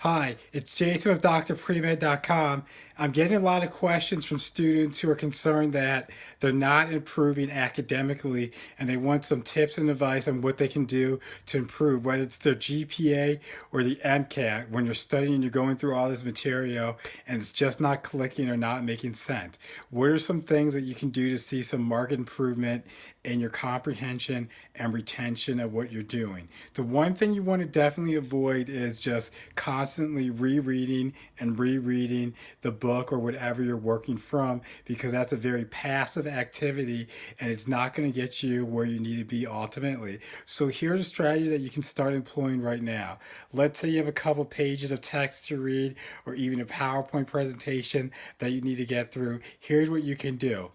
Hi, it's Jason with drpremed.com. I'm getting a lot of questions from students who are concerned that they're not improving academically and they want some tips and advice on what they can do to improve, whether it's their GPA or the MCAT. When you're studying and you're going through all this material and it's just not clicking or not making sense. What are some things that you can do to see some marked improvement in your comprehension and retention of what you're doing? The one thing you want to definitely avoid is just constantly rereading and rereading the book or whatever you're working from, because that's a very passive activity and it's not going to get you where you need to be ultimately. So here's a strategy that you can start employing right now. Let's say you have a couple pages of text to read or even a PowerPoint presentation that you need to get through. Here's what you can do.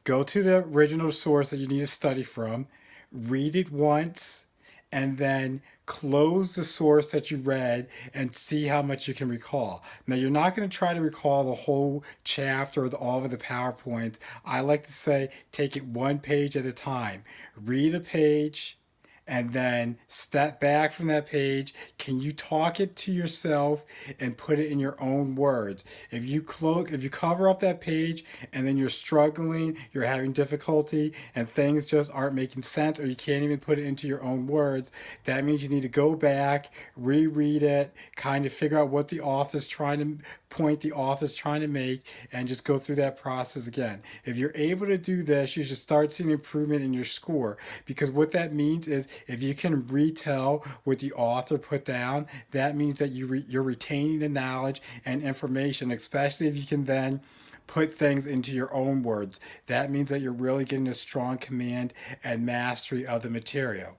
Go to the original source that you need to study from, read it once, and then close the source that you read and see how much you can recall. Now, you're not going to try to recall the whole chapter or all of the PowerPoint. I like to say take it one page at a time. Read a page, and then step back from that page. Can you talk it to yourself and put it in your own words? If you cover up that page and then you're struggling, you're having difficulty, and things just aren't making sense, or you can't even put it into your own words, that means you need to go back, reread it, kind of figure out what the author's trying to make, and just go through that process again. If you're able to do this, you should start seeing improvement in your score, because what that means is if you can retell what the author put down, that means that you're retaining the knowledge and information, especially if you can then put things into your own words. That means that you're really getting a strong command and mastery of the material.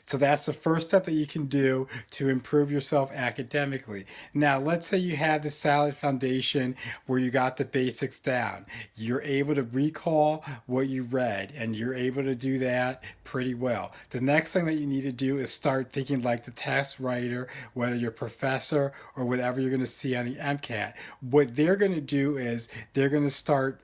So that's the first step that you can do to improve yourself academically. Now, let's say you have the solid foundation where you got the basics down. You're able to recall what you read, and you're able to do that pretty well. The next thing that you need to do is start thinking like the test writer, whether you're a professor or whatever you're going to see on the MCAT. What they're going to do is they're going to start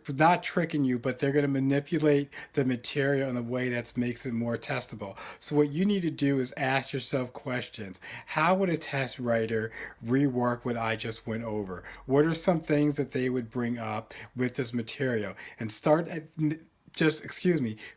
not tricking you, but they're going to manipulate the material in a way that makes it more testable. So what you need to do is ask yourself questions. How would a test writer rework what I just went over? What are some things that they would bring up with this material? And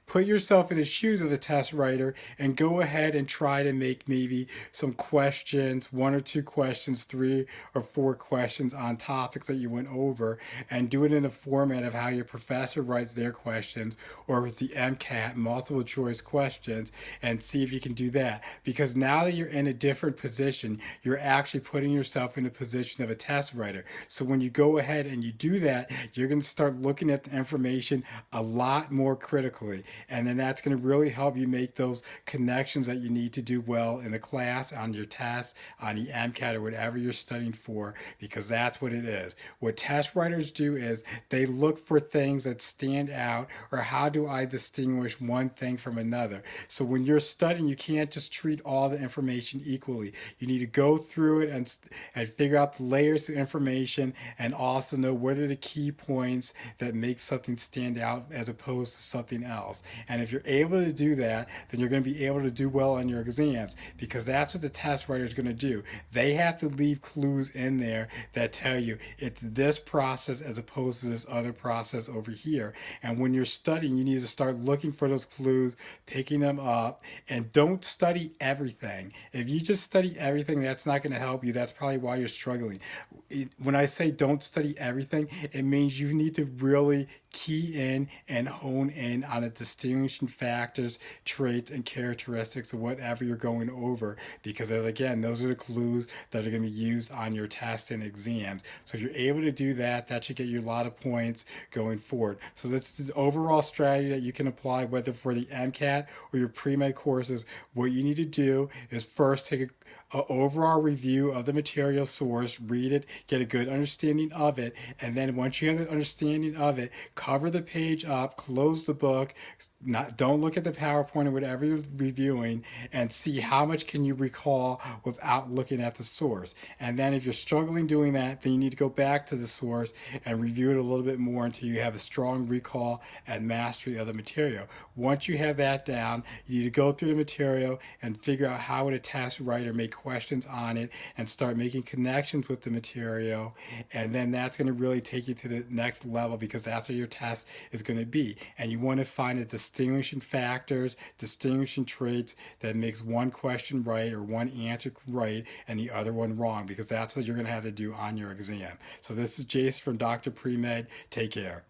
put yourself in the shoes of the test writer and go ahead and try to make maybe some questions, one or two questions, three or four questions on topics that you went over, and do it in the format of how your professor writes their questions, or with the MCAT, multiple choice questions, and see if you can do that. Because now that you're in a different position, you're actually putting yourself in the position of a test writer. So when you go ahead and you do that, you're going to start looking at the information a lot more critically. And then that's going to really help you make those connections that you need to do well in the class, on your test, on the MCAT, or whatever you're studying for, because that's what it is. What test writers do is they look for things that stand out, or how do I distinguish one thing from another. So when you're studying, you can't just treat all the information equally. You need to go through it and figure out the layers of information, and also know what are the key points that make something stand out as opposed to something else. And if you're able to do that, then you're going to be able to do well on your exams, because that's what the test writer is going to do. They have to leave clues in there that tell you it's this process as opposed to this other process over here. And when you're studying, you need to start looking for those clues, picking them up, and don't study everything. If you just study everything, that's not going to help you. That's probably why you're struggling. When I say don't study everything, it means you need to really key in and hone in on the distinguishing factors, traits, and characteristics of whatever you're going over, because as again, those are the clues that are going to be used on your tests and exams. So if you're able to do that, that should get you a lot of points going forward. So that's the overall strategy that you can apply, whether for the MCAT or your pre-med courses. What you need to do is first take a overall review of the material source, read it, get a good understanding of it, and then once you have the understanding of it, cover the page up, close the book, Not, don't look at the PowerPoint or whatever you're reviewing, and see how much can you recall without looking at the source. And then if you're struggling doing that, then you need to go back to the source and review it a little bit more until you have a strong recall and mastery of the material. Once you have that down, you need to go through the material and figure out how would a test writer make questions on it and start making connections with the material. And then that's going to really take you to the next level, because that's what your test is going to be. And you want to find a distinguishing factors, distinguishing traits that makes one question right or one answer right and the other one wrong, because that's what you're going to have to do on your exam. So this is Jason from Dr. Premed. Take care.